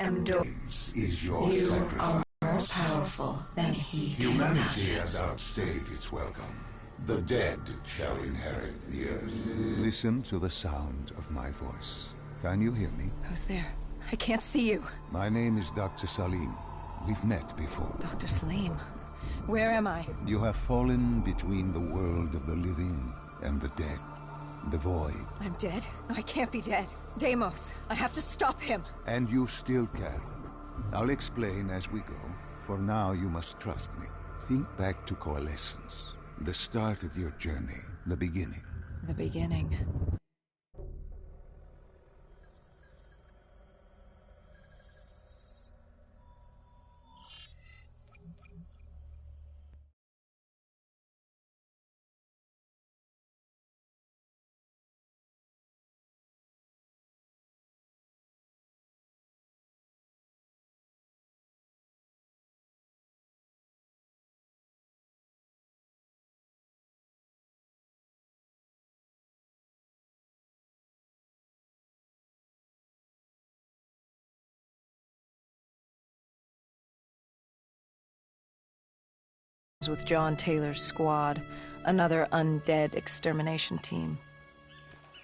Endor is your you sacrifice. are more powerful than he can Humanity imagine. has outstayed its welcome. The dead shall inherit the earth. Listen to the sound of my voice. Can you hear me? Who's there? I can't see you. My name is Dr. Salim. We've met before. Dr. Salim. Where am I? You have fallen between the world of the living and the dead. The void. I'm dead? I can't be dead. Deimos, I have to stop him. And you still can. I'll explain as we go. For now, you must trust me. Think back to Coalescence. The start of your journey. The beginning. The beginning. With John Taylor's squad, another undead extermination team.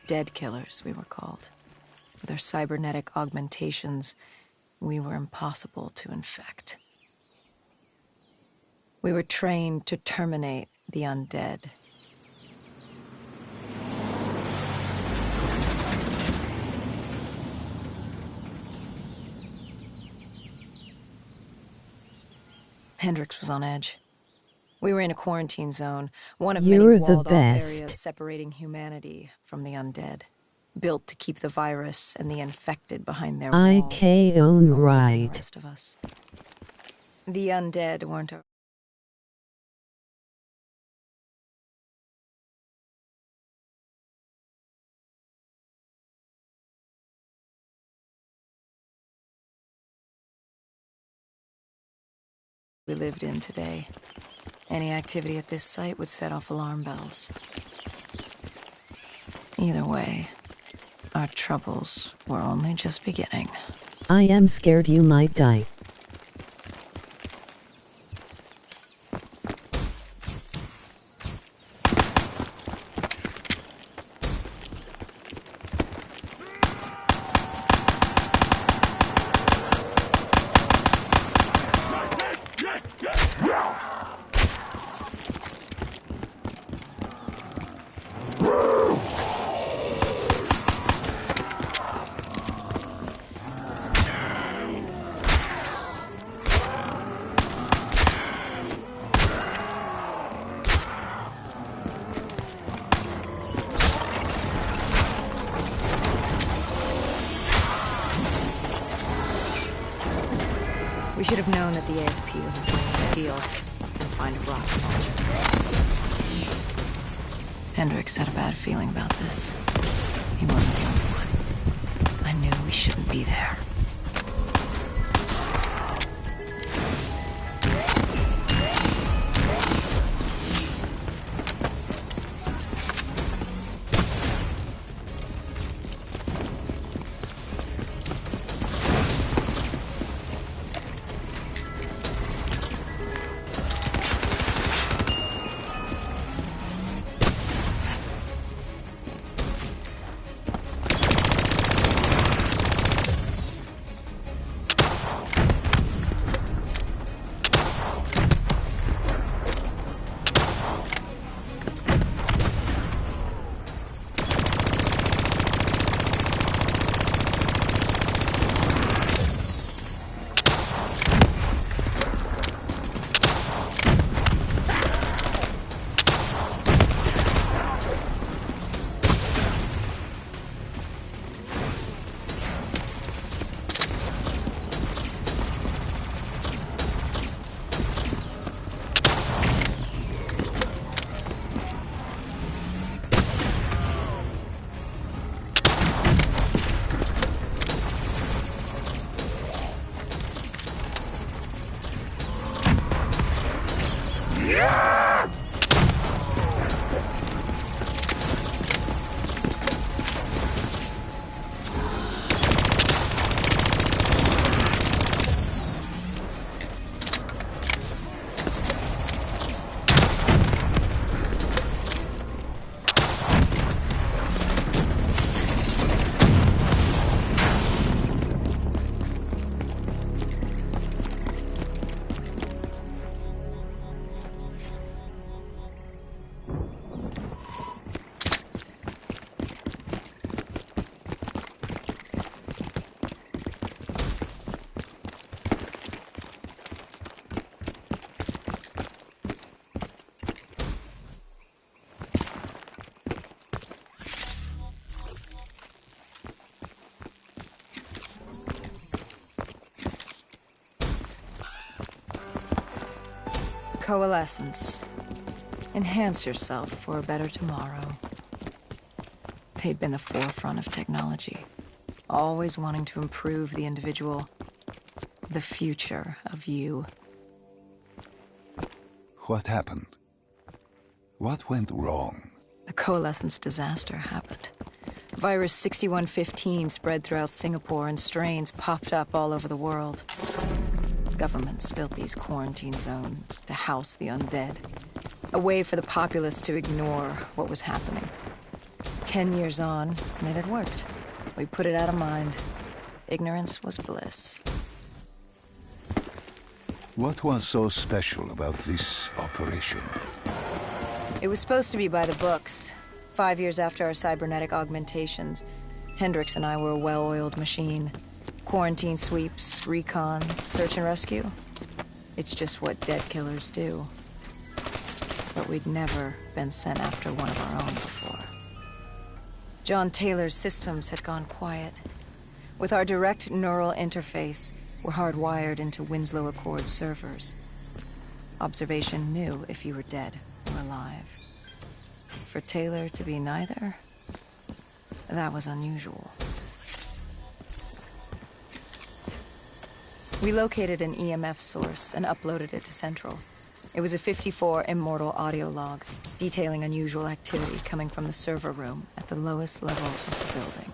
Dead killers, we were called. With our cybernetic augmentations, we were impossible to infect. We were trained to terminate the undead. Hendricks was on edge. We were in a quarantine zone, one of many walled-off areas separating humanity from the undead, built to keep the virus and the infected behind their wall. IK own right. The rest of us. The undead weren't a... we lived in today. Any activity at this site would set off alarm bells. Either way, our troubles were only just beginning. I am scared you might die. We should have known that the ASP was a place deal and find a rocket launcher. Hendricks had a bad feeling about this. He wasn't the only one. I knew we shouldn't be there. Coalescence. Enhance yourself for a better tomorrow. They'd been the forefront of technology, always wanting to improve the individual, the future of you. What happened? What went wrong? The Coalescence disaster happened. Virus 6115 spread throughout Singapore and strains popped up all over the world. Governments built these quarantine zones to house the undead. A way for the populace to ignore what was happening. 10 years on, and it had worked. We put it out of mind. Ignorance was bliss. What was so special about this operation? It was supposed to be by the books. 5 years after our cybernetic augmentations, Hendricks and I were a well-oiled machine. Quarantine sweeps, recon, search and rescue. It's just what dead killers do. But we'd never been sent after one of our own before. John Taylor's systems had gone quiet. With our direct neural interface, we're hardwired into Winslow Accord servers. Observation knew if you were dead or alive. For Taylor to be neither, that was unusual. We located an EMF source and uploaded it to Central. It was a 54 immortal audio log, detailing unusual activity coming from the server room at the lowest level of the building.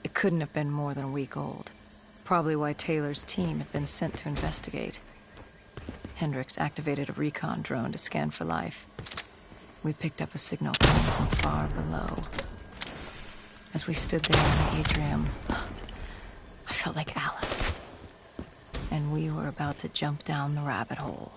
It couldn't have been more than a week old. Probably why Taylor's team had been sent to investigate. Hendricks activated a recon drone to scan for life. We picked up a signal coming from far below. As we stood there in the atrium, I felt like Alice. And we were about to jump down the rabbit hole.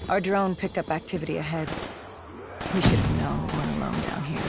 Our drone picked up activity ahead. We should have known we weren't alone down here.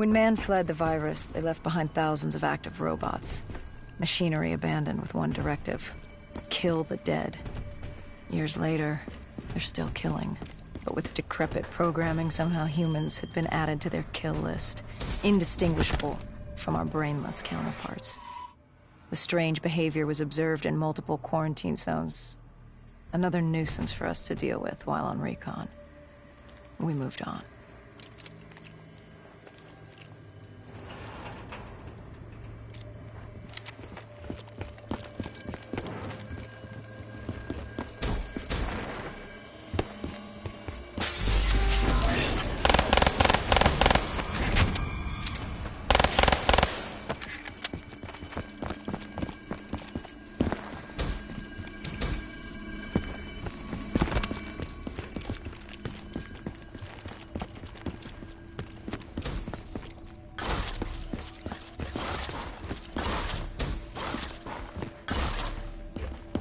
When man fled the virus, they left behind thousands of active robots. Machinery abandoned with one directive: kill the dead. Years later, they're still killing. But with decrepit programming, somehow humans had been added to their kill list, indistinguishable from our brainless counterparts. The strange behavior was observed in multiple quarantine zones. Another nuisance for us to deal with while on recon. We moved on.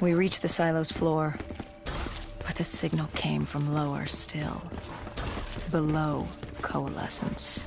We reached the silo's floor, but the signal came from lower still, below Coalescence.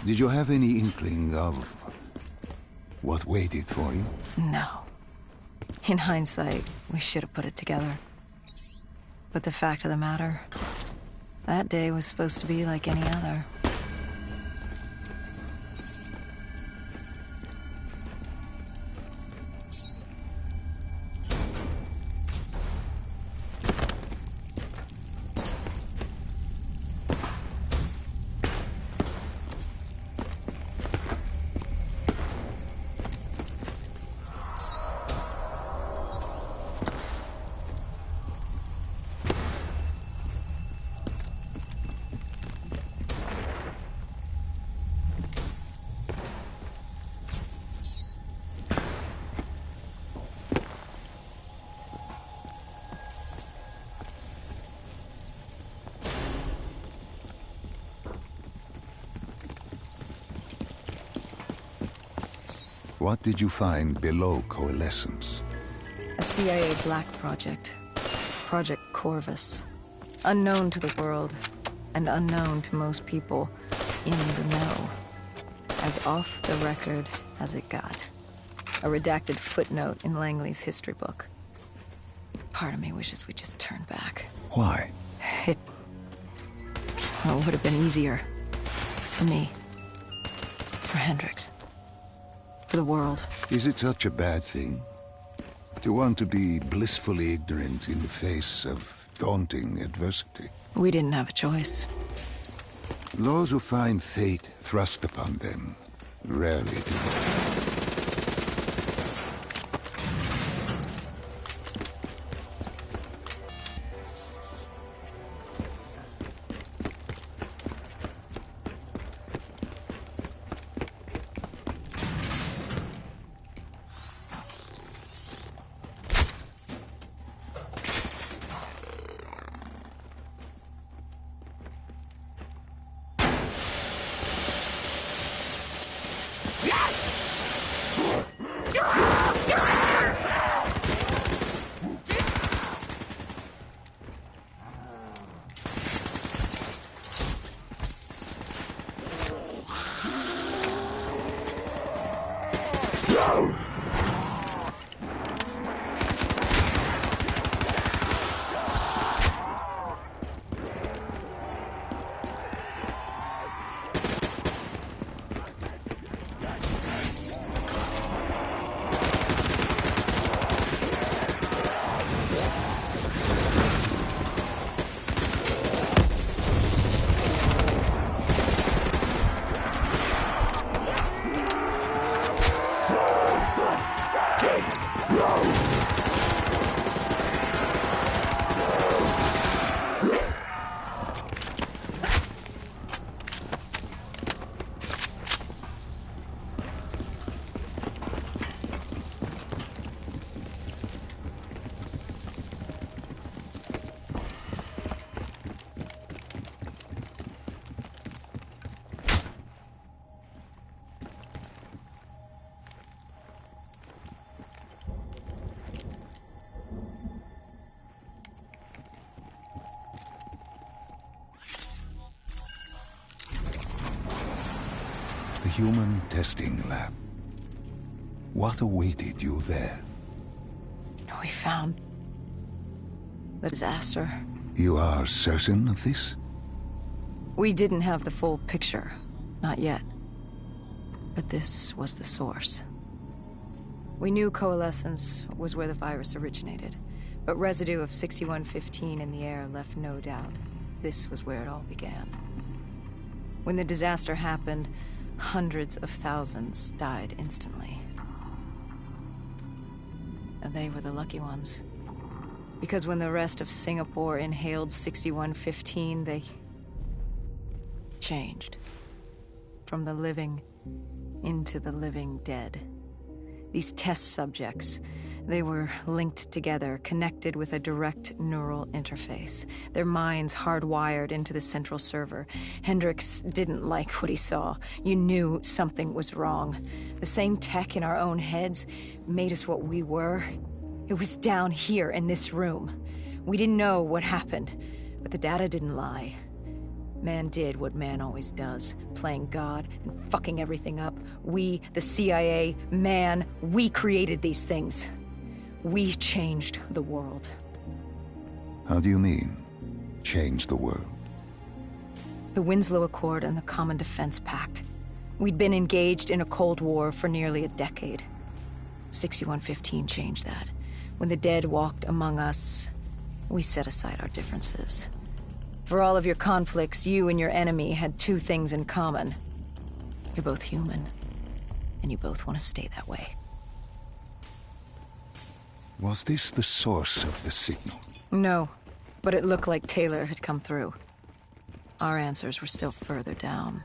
Did you have any inkling of what waited for you? No. In hindsight, we should have put it together. But the fact of the matter, that day was supposed to be like any other. What did you find below Coalescence? A CIA black project. Project Corvus. Unknown to the world, and unknown to most people in the know. As off the record as it got. A redacted footnote in Langley's history book. Part of me wishes we just turned back. Why? It would have been easier. For me. For Hendricks. For the world. Is it such a bad thing? To want to be blissfully ignorant in the face of daunting adversity? We didn't have a choice. Those who find fate thrust upon them rarely do. The human testing lab. What awaited you there? We found the disaster. You are certain of this? We didn't have the full picture. Not yet. But this was the source. We knew Coalescence was where the virus originated, but residue of 6115 in the air left no doubt. This was where it all began. When the disaster happened, hundreds of thousands died instantly. And they were the lucky ones. Because when the rest of Singapore inhaled 6115, they changed. From the living into the living dead. These test subjects, they were linked together, connected with a direct neural interface. Their minds hardwired into the central server. Hendricks didn't like what he saw. You knew something was wrong. The same tech in our own heads made us what we were. It was down here in this room. We didn't know what happened, but the data didn't lie. Man did what man always does, playing God and fucking everything up. We, the CIA, man, we created these things. We changed the world. How do you mean, change the world? The Winslow Accord and the Common Defense Pact. We'd been engaged in a Cold War for nearly a decade. 6115 changed that. When the dead walked among us, we set aside our differences. For all of your conflicts, you and your enemy had two things in common. You're both human, and you both want to stay that way. Was this the source of the signal? No, but it looked like Taylor had come through. Our answers were still further down.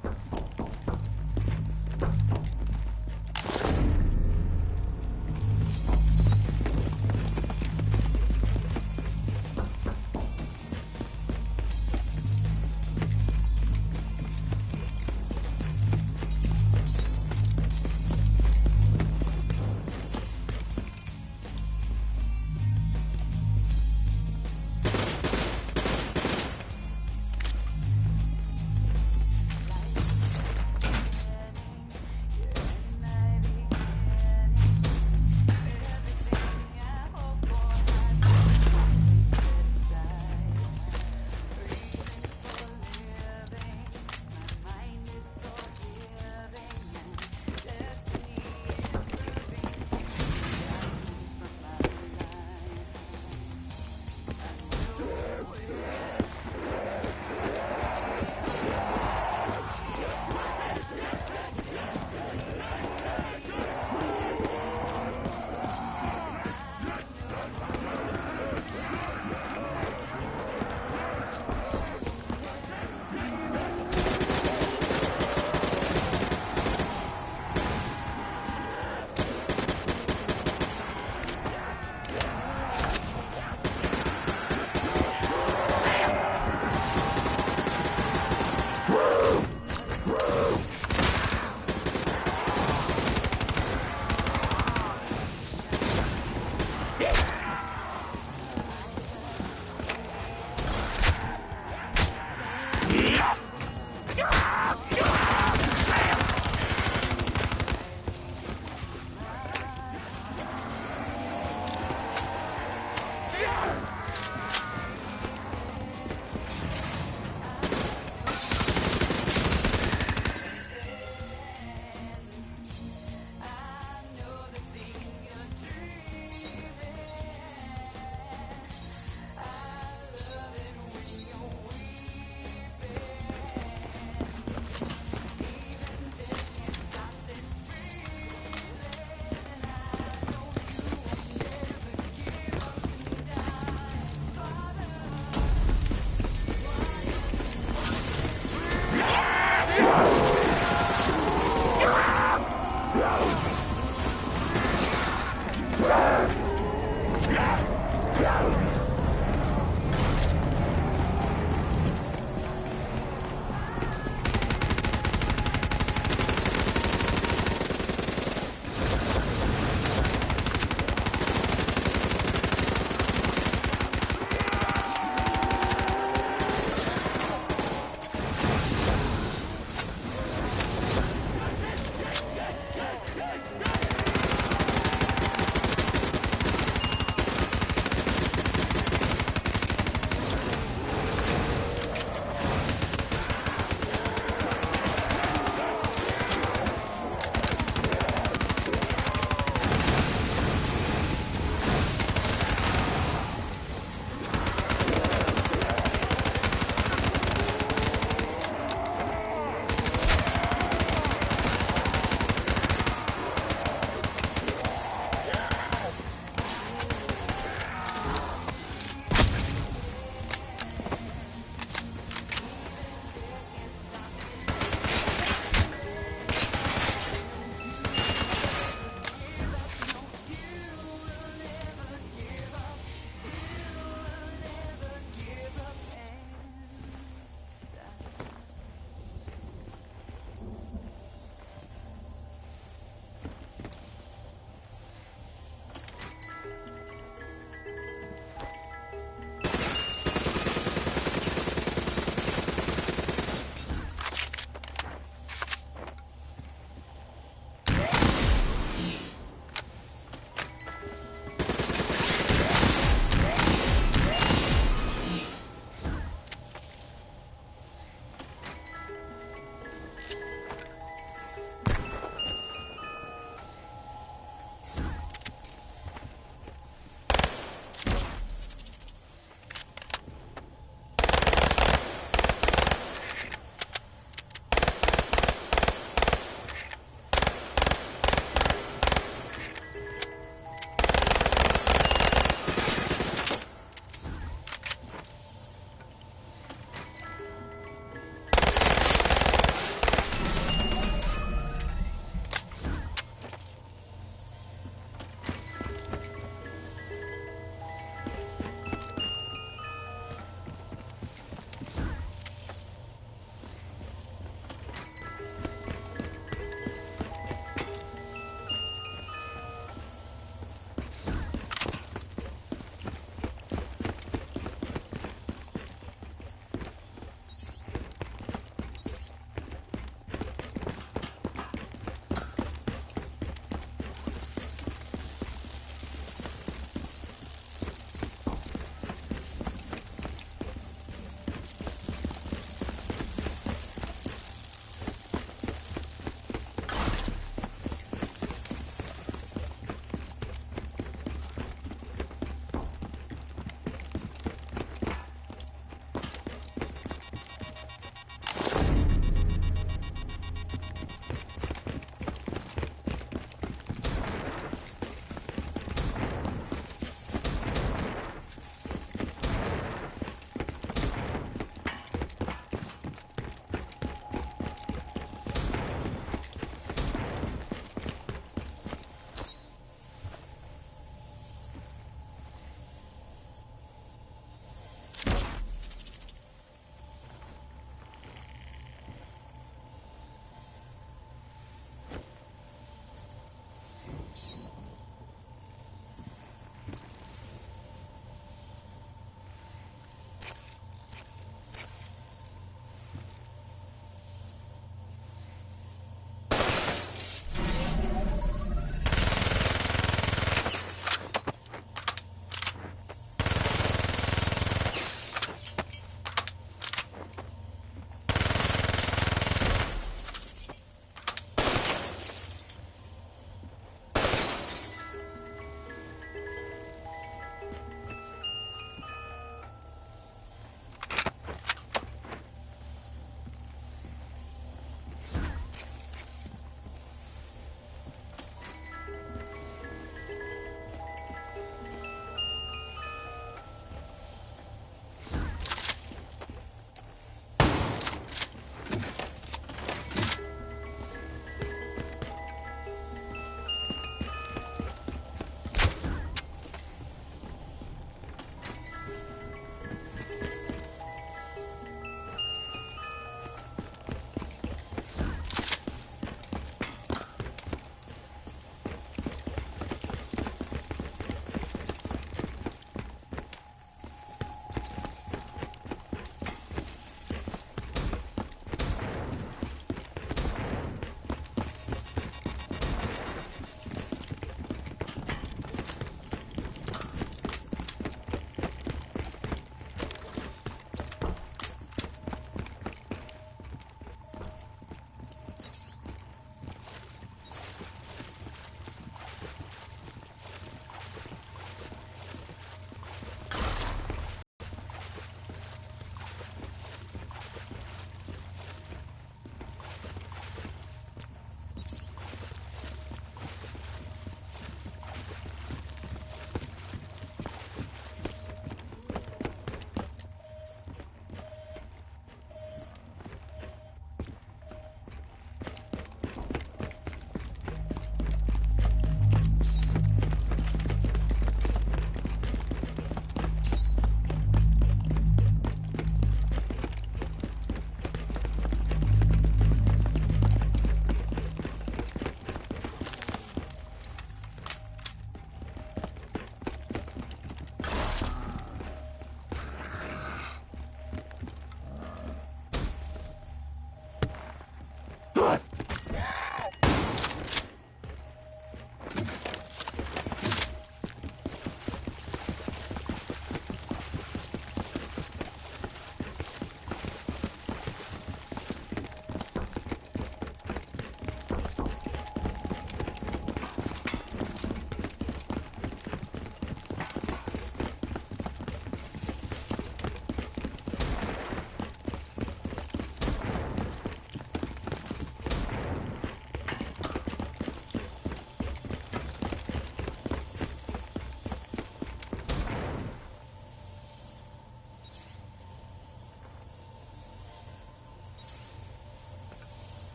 Good.